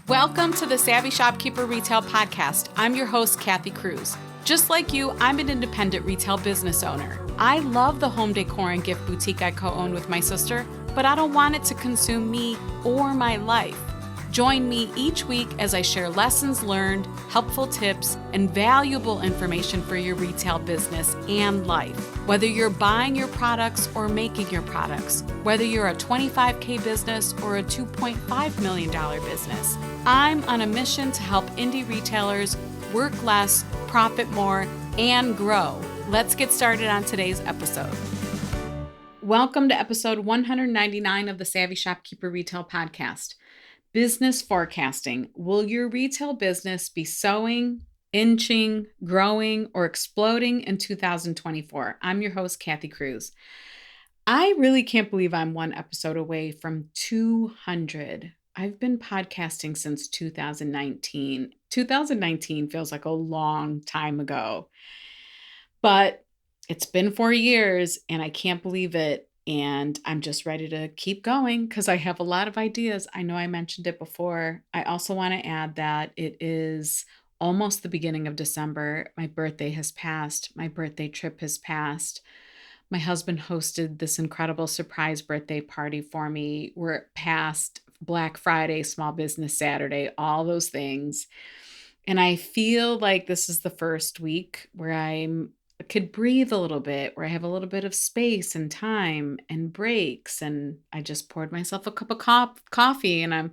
Welcome to the Savvy Shopkeeper Retail Podcast. I'm your host, Kathy Cruz. Just like you, I'm an independent retail business owner. I love the home decor and gift boutique I co-own with my sister, but I don't want it to consume me or my life. Join me each week as I share lessons learned, helpful tips, and valuable information for your retail business and life. Whether you're buying your products or making your products, whether you're a $25K business or a $2.5 million business, I'm on a mission to help indie retailers work less, profit more, and grow. Let's get started on today's episode. Welcome to episode 199 of the Savvy Shopkeeper Retail Podcast. Business forecasting. Will your retail business be sowing, inching, growing, or exploding in 2024? I'm your host, Kathy Cruz. I really can't believe I'm one episode away from 200. I've been podcasting since 2019. 2019 feels like a long time ago, but it's been 4 years and I can't believe it. And I'm just ready to keep going because I have a lot of ideas. I know I mentioned it before. I also want to add that it is almost the beginning of December. My birthday has passed. My birthday trip has passed. My husband hosted this incredible surprise birthday party for me. We're past Black Friday, Small Business Saturday, all those things. And I feel like this is the first week where I could breathe a little bit, where I have a little bit of space and time and breaks. And I just poured myself a cup of coffee and I'm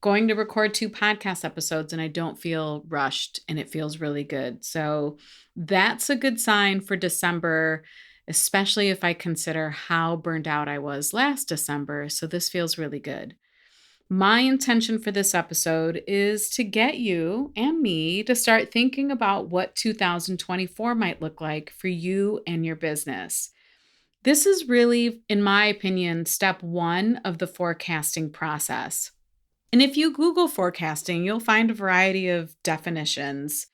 going to record 2 podcast episodes and I don't feel rushed and it feels really good. So that's a good sign for December, especially if I consider how burned out I was last December. So this feels really good. My intention for this episode is to get you and me to start thinking about what 2024 might look like for you and your business. This is really, in my opinion, step 1 of the forecasting process. And if you Google forecasting, you'll find a variety of definitions.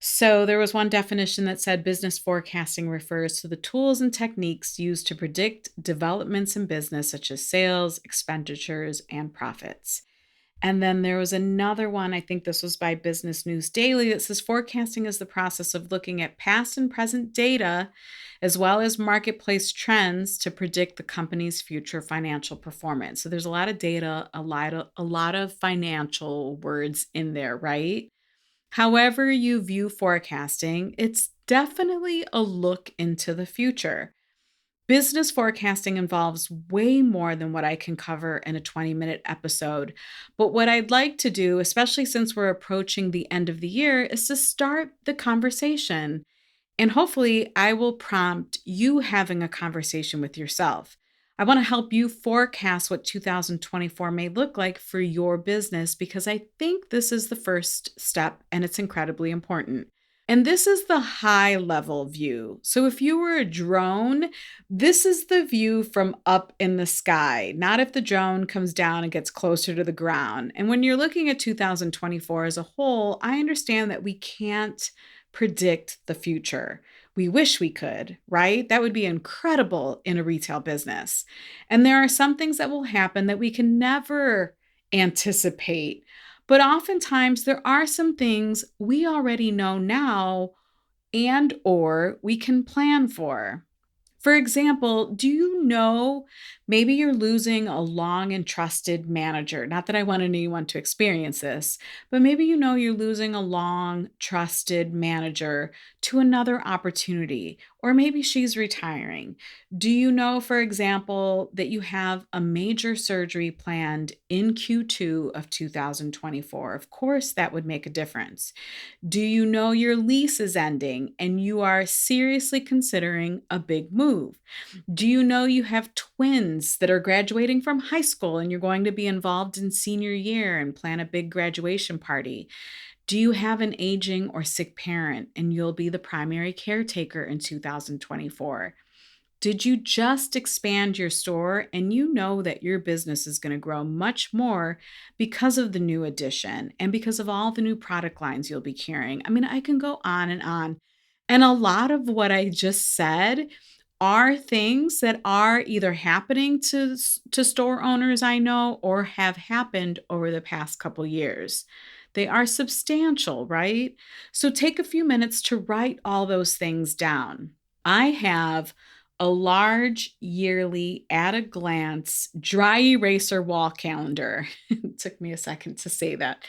So there was one definition that said business forecasting refers to the tools and techniques used to predict developments in business, such as sales, expenditures, and profits. And then there was another one, I think this was by Business News Daily, that says forecasting is the process of looking at past and present data, as well as marketplace trends to predict the company's future financial performance. So there's a lot of data, a lot of financial words in there, right? However you view forecasting, it's definitely a look into the future. Business forecasting involves way more than what I can cover in a 20-minute episode. But what I'd like to do, especially since we're approaching the end of the year, is to start the conversation. And hopefully, I will prompt you having a conversation with yourself. I want to help you forecast what 2024 may look like for your business because I think this is the first step and it's incredibly important. And this is the high level view. So if you were a drone, this is the view from up in the sky, not if the drone comes down and gets closer to the ground. And when you're looking at 2024 as a whole, I understand that we can't predict the future. We wish we could, right? That would be incredible in a retail business. And there are some things that will happen that we can never anticipate. But oftentimes there are some things we already know now and or we can plan for. For example, do you know maybe you're losing a long and trusted manager? Not that I want anyone to experience this, but maybe you know you're losing a long trusted manager to another opportunity, or maybe she's retiring. Do you know, for example, that you have a major surgery planned in Q2 of 2024? Of course, that would make a difference. Do you know your lease is ending and you are seriously considering a big move? Do you know you have twins that are graduating from high school and you're going to be involved in senior year and plan a big graduation party? Do you have an aging or sick parent and you'll be the primary caretaker in 2024? Did you just expand your store and you know that your business is going to grow much more because of the new addition and because of all the new product lines you'll be carrying? I mean, I can go on and on. And a lot of what I just said are things that are either happening to store owners I know or have happened over the past couple years. They are substantial, right? So take a few minutes to write all those things down. I have a large yearly at a glance dry eraser wall calendar. It took me a second to say that.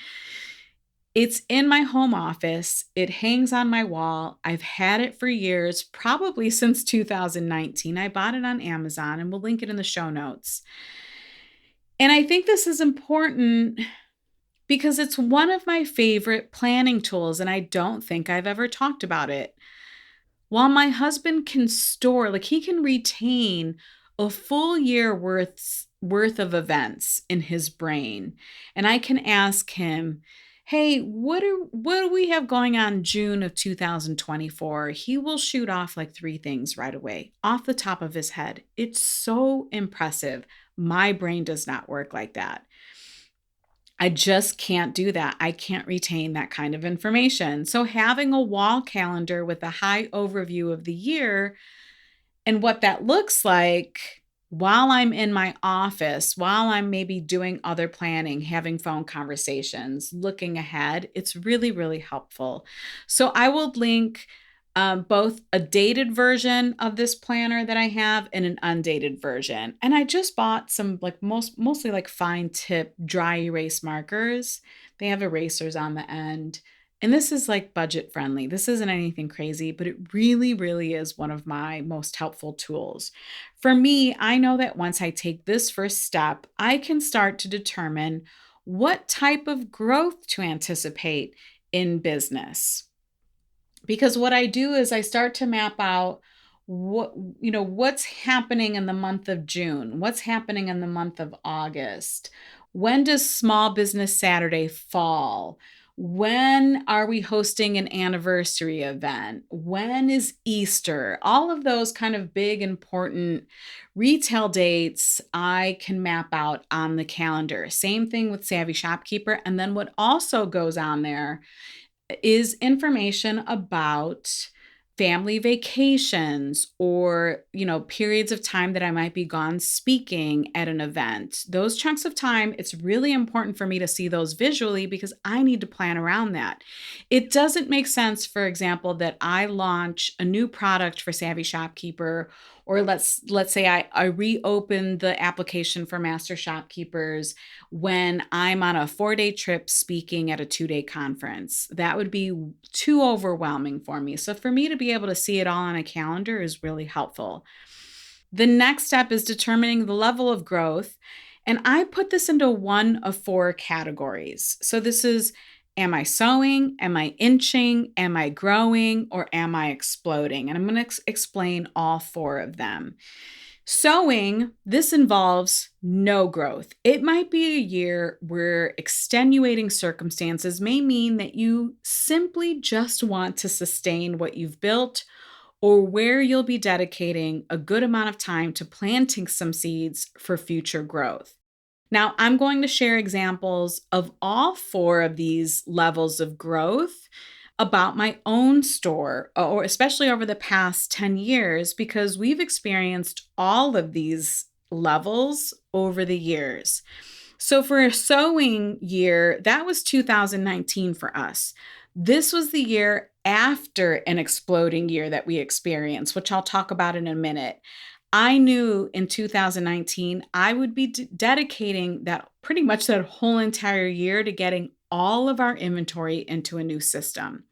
It's in my home office. It hangs on my wall. I've had it for years, probably since 2019. I bought it on Amazon and we'll link it in the show notes. And I think this is important because it's one of my favorite planning tools, and I don't think I've ever talked about it. While my husband can store, like he can retain a full year worth of events in his brain, and I can ask him, "Hey, what do we have going on June of 2024?" He will shoot off like three things right away off the top of his head. It's so impressive. My brain does not work like that. I just can't do that. I can't retain that kind of information. So having a wall calendar with a high overview of the year and what that looks like while I'm in my office, while I'm maybe doing other planning, having phone conversations, looking ahead, it's really, really helpful. So I will link both a dated version of this planner that I have and an undated version. And I just bought some like mostly like fine tip dry erase markers. They have erasers on the end. And this is like budget friendly. This isn't anything crazy, but it really, really is one of my most helpful tools. For me, I know that once I take this first step, I can start to determine what type of growth to anticipate in business. Because what I do is I start to map out what's happening in the month of June, what's happening in the month of August. When does Small Business Saturday fall? When are we hosting an anniversary event? When is Easter? All of those kind of big, important retail dates I can map out on the calendar. Same thing with Savvy Shopkeeper. And then what also goes on there is information about family vacations or periods of time that I might be gone speaking at an event. Those chunks of time, it's really important for me to see those visually because I need to plan around that. It doesn't make sense, for example, that I launch a new product for Savvy Shopkeeper, or let's say I reopen the application for Master Shopkeepers when I'm on a 4-day trip speaking at a 2-day conference. That would be too overwhelming for me. So for me to be able to see it all on a calendar is really helpful. The next step is determining the level of growth. And I put this into one of 4 categories. So this is, am I sowing? Am I inching? Am I growing? Or am I exploding? And I'm going to explain all 4 of them. Sowing, this involves no growth. It might be a year where extenuating circumstances may mean that you simply just want to sustain what you've built, or where you'll be dedicating a good amount of time to planting some seeds for future growth. Now, I'm going to share examples of all 4 of these levels of growth about my own store, or especially over the past 10 years, because we've experienced all of these levels over the years. So for a sowing year, that was 2019 for us. This was the year after an exploding year that we experienced, which I'll talk about in a minute. I knew in 2019 I would be dedicating that pretty much that whole entire year to getting all of our inventory into a new system.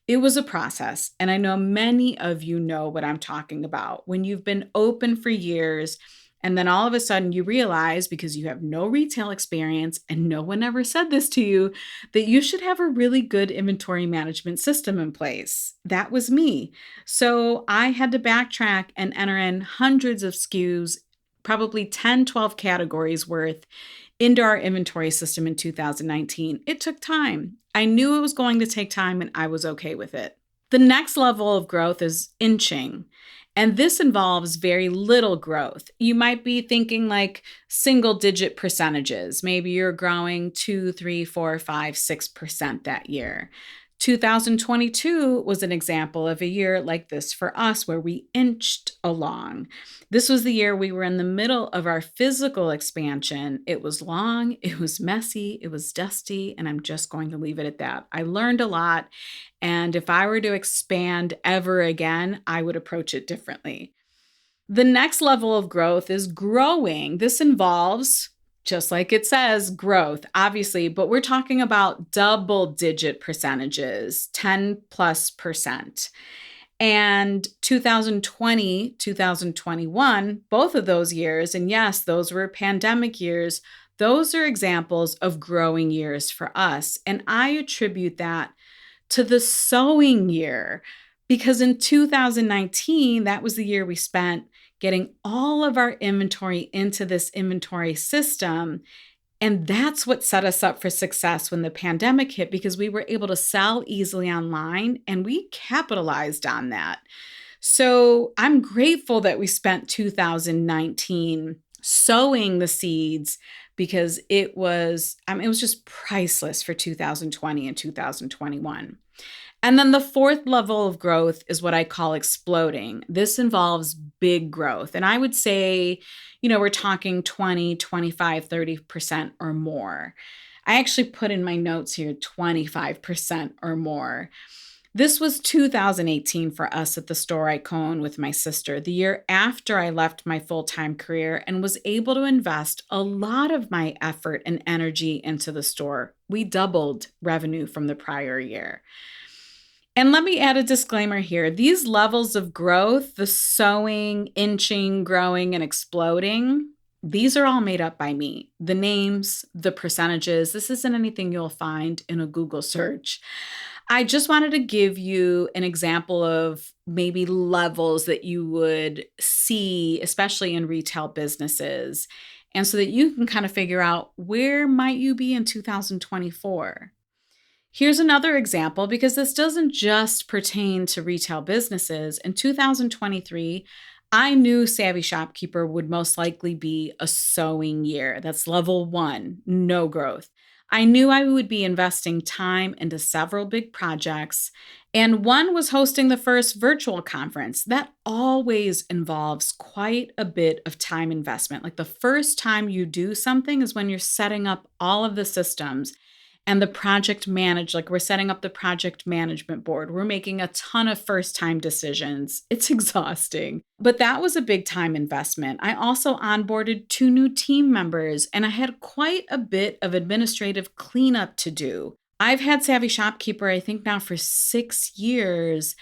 It was a process, and I know many of you know what I'm talking about. When you've been open for years, and then all of a sudden you realize, because you have no retail experience and no one ever said this to you, that you should have a really good inventory management system in place. That was me. So I had to backtrack and enter in hundreds of SKUs, probably 10, 12 categories worth into our inventory system in 2019. It took time. I knew it was going to take time and I was okay with it. The next level of growth is inching. And this involves very little growth. You might be thinking like single digit percentages. Maybe you're growing 2, 3, 4, 5, 6% that year. 2022 was an example of a year like this for us where we inched along. This was the year we were in the middle of our physical expansion. It was long, it was messy, it was dusty, and I'm just going to leave it at that. I learned a lot, and if I were to expand ever again, I would approach it differently. The next level of growth is growing. This involves, just like it says, growth, obviously, but we're talking about double digit percentages, 10 plus percent. And 2020, 2021, both of those years, and yes, those were pandemic years, those are examples of growing years for us. And I attribute that to the sowing year, because in 2019, that was the year we spent getting all of our inventory into this inventory system. And that's what set us up for success when the pandemic hit, because we were able to sell easily online and we capitalized on that. So I'm grateful that we spent 2019 sowing the seeds, because it was just priceless for 2020 and 2021. And then the fourth level of growth is what I call exploding. This involves big growth. And I would say, we're talking 20, 25, 30% or more. I actually put in my notes here 25% or more. This was 2018 for us at the store I co-own with my sister, the year after I left my full-time career and was able to invest a lot of my effort and energy into the store. We doubled revenue from the prior year. And let me add a disclaimer here. These levels of growth, the sowing, inching, growing, and exploding, these are all made up by me. The names, the percentages, this isn't anything you'll find in a Google search. I just wanted to give you an example of maybe levels that you would see, especially in retail businesses, and so that you can kind of figure out where might you be in 2024. Here's another example, because this doesn't just pertain to retail businesses. In 2023, I knew Savvy Shopkeeper would most likely be a sowing year. That's level 1, no growth. I knew I would be investing time into several big projects, and one was hosting the first virtual conference. That always involves quite a bit of time investment. Like the first time you do something is when you're setting up all of the systems and the project like we're setting up the project management board. We're making a ton of first-time decisions. It's exhausting, but that was a big time investment. I also onboarded 2 new team members, and I had quite a bit of administrative cleanup to do. I've had Savvy Shopkeeper, I think now for 6 years,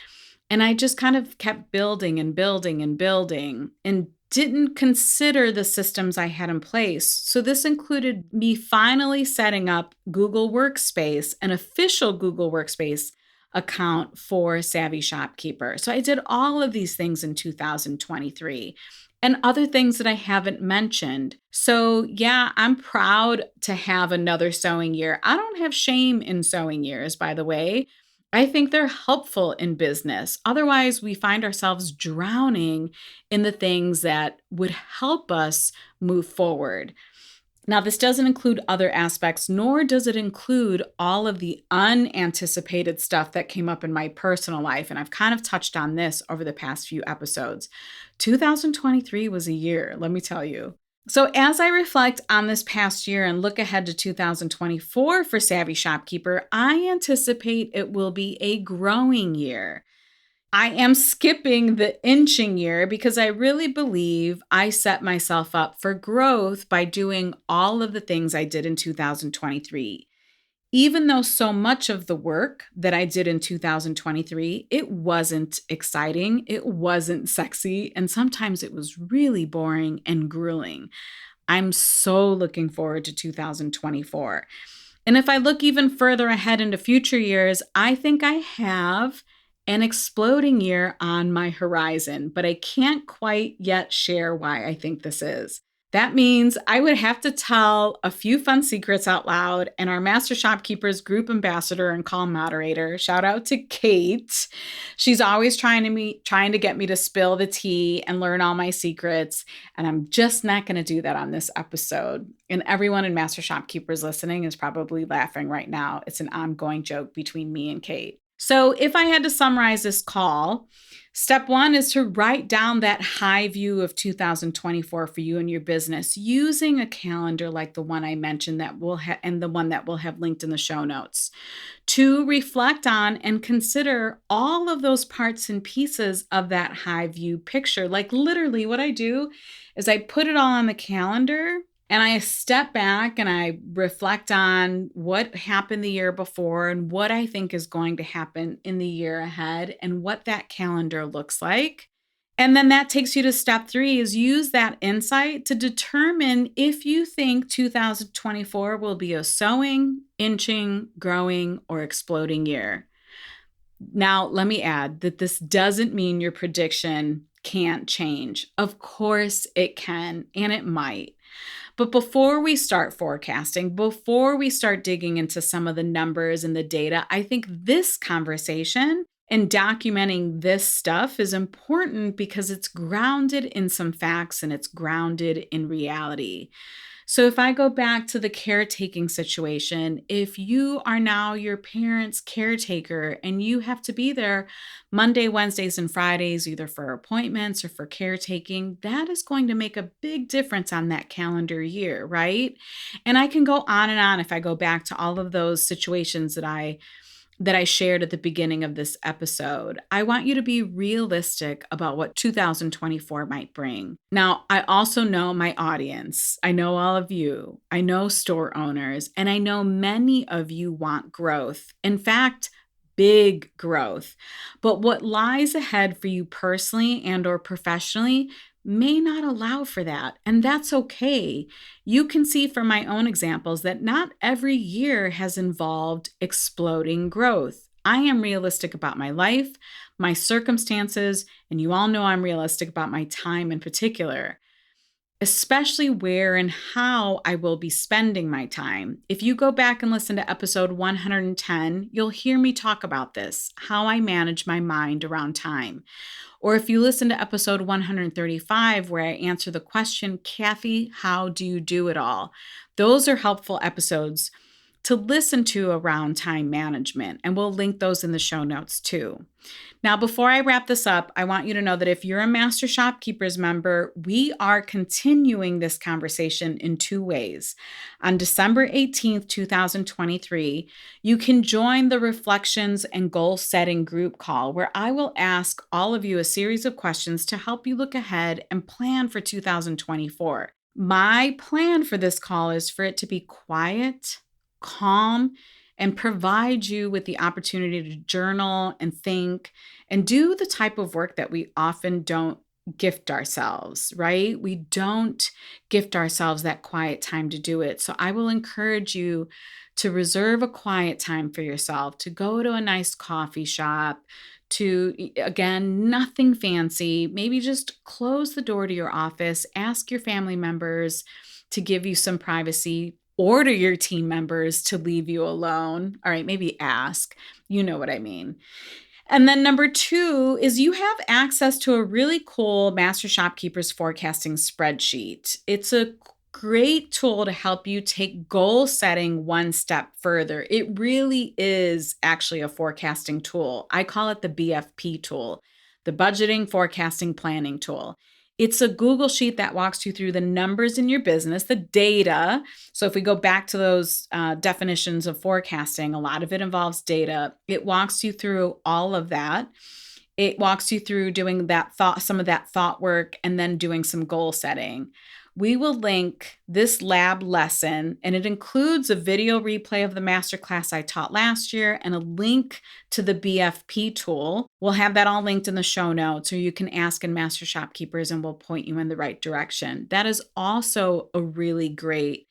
and I just kind of kept building and building and building and didn't consider the systems I had in place. So this included me finally setting up Google Workspace, an official Google Workspace account for Savvy Shopkeeper. So I did all of these things in 2023 and other things that I haven't mentioned. So yeah, I'm proud to have another sowing year. I don't have shame in sowing years, by the way. I think they're helpful in business. Otherwise, we find ourselves drowning in the things that would help us move forward. Now, this doesn't include other aspects, nor does it include all of the unanticipated stuff that came up in my personal life. And I've kind of touched on this over the past few episodes. 2023 was a year, let me tell you. So as I reflect on this past year and look ahead to 2024 for Savvy Shopkeeper, I anticipate it will be a growing year. I am skipping the inching year because I really believe I set myself up for growth by doing all of the things I did in 2023. Even though so much of the work that I did in 2023, it wasn't exciting, it wasn't sexy, and sometimes it was really boring and grueling. I'm so looking forward to 2024. And if I look even further ahead into future years, I think I have an exploding year on my horizon, but I can't quite yet share why I think this is. That means I would have to tell a few fun secrets out loud. And our Master Shopkeepers group ambassador and call moderator, shout out to Kate. She's always trying to get me to spill the tea and learn all my secrets. And I'm just not going to do that on this episode. And everyone in Master Shopkeepers listening is probably laughing right now. It's an ongoing joke between me and Kate. So if I had to summarize this call, step one is to write down that high view of 2024 for you and your business using a calendar like the one I mentioned and the one that we'll have linked in the show notes. Two, reflect on and consider all of those parts and pieces of that high view picture. Like literally what I do is I put it all on the calendar and I step back and I reflect on what happened the year before and what I think is going to happen in the year ahead and what that calendar looks like. And then that takes you to step three is use that insight to determine if you think 2024 will be a sowing, inching, growing, or exploding year. Now, let me add that this doesn't mean your prediction can't change. Of course it can, and it might. But before we start forecasting, before we start digging into some of the numbers and the data, I think this conversation and documenting this stuff is important because it's grounded in some facts and it's grounded in reality. So if I go back to the caretaking situation, if you are now your parents' caretaker and you have to be there Monday, Wednesdays, and Fridays, either for appointments or for caretaking, that is going to make a big difference on that calendar year, right? And I can go on and on if I go back to all of those situations that I shared at the beginning of this episode. I want you to be realistic about what 2024 might bring. Now, I also know my audience. I know all of you. I know store owners, and I know many of you want growth. In fact, big growth. But what lies ahead for you personally and or professionally may not allow for that. And that's okay. You can see from my own examples that not every year has involved exploding growth. I am realistic about my life, my circumstances, and you all know I'm realistic about my time in particular, especially where and how I will be spending my time. If you go back and listen to episode 110, you'll hear me talk about this, how I manage my mind around time. Or if you listen to episode 135, where I answer the question, Kathy, how do you do it all? Those are helpful episodes to listen to around time management, and we'll link those in the show notes too. Now, before I wrap this up, I want you to know that if you're a Master Shopkeepers member, we are continuing this conversation in two ways. On December 18th, 2023, you can join the Reflections and Goal Setting group call, where I will ask all of you a series of questions to help you look ahead and plan for 2024. My plan for this call is for it to be quiet, calm, and provide you with the opportunity to journal and think and do the type of work that we often don't gift ourselves, right? We don't gift ourselves that quiet time to do it. So I will encourage you to reserve a quiet time for yourself, to go to a nice coffee shop, to, again, nothing fancy, maybe just close the door to your office, ask your family members to give you some privacy, order your team members to leave you alone. All right, maybe ask. You know what I mean. And then number two is you have access to a really cool Master Shopkeepers forecasting spreadsheet. It's a great tool to help you take goal setting one step further. It really is actually a forecasting tool. I call it the BFP tool, the budgeting, forecasting, planning tool. It's a Google sheet that walks you through the numbers in your business, the data. So if we go back to those definitions of forecasting, a lot of it involves data. It walks you through all of that. It walks you through doing some of that thought work, and then doing some goal setting. We will link this lab lesson, and it includes a video replay of the masterclass I taught last year and a link to the BFP tool. We'll have that all linked in the show notes, or you can ask in Master Shopkeepers and we'll point you in the right direction. That is also a really great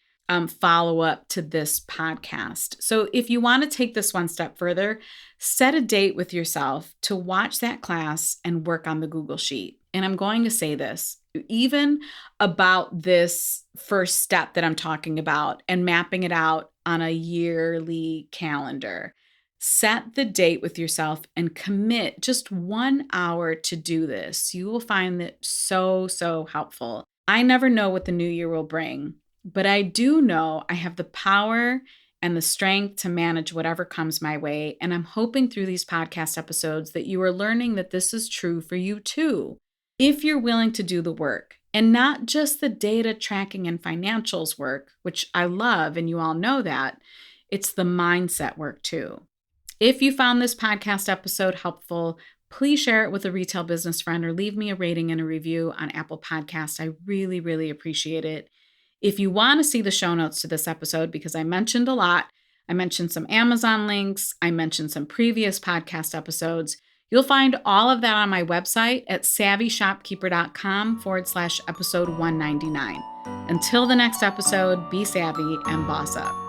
follow-up to this podcast. So if you want to take this one step further, set a date with yourself to watch that class and work on the Google Sheet. And I'm going to say this, even about this first step that I'm talking about and mapping it out on a yearly calendar. Set the date with yourself and commit just 1 hour to do this. You will find it so helpful. I never know what the new year will bring, but I do know I have the power and the strength to manage whatever comes my way. And I'm hoping through these podcast episodes that you are learning that this is true for you too. If you're willing to do the work, and not just the data tracking and financials work, which I love, and you all know that, it's the mindset work too. If you found this podcast episode helpful, please share it with a retail business friend or leave me a rating and a review on Apple Podcasts. I really appreciate it. If you want to see the show notes to this episode, because I mentioned a lot, I mentioned some Amazon links, I mentioned some previous podcast episodes. You'll find all of that on my website at savvyshopkeeper.com/episode 199. Until the next episode, be savvy and boss up.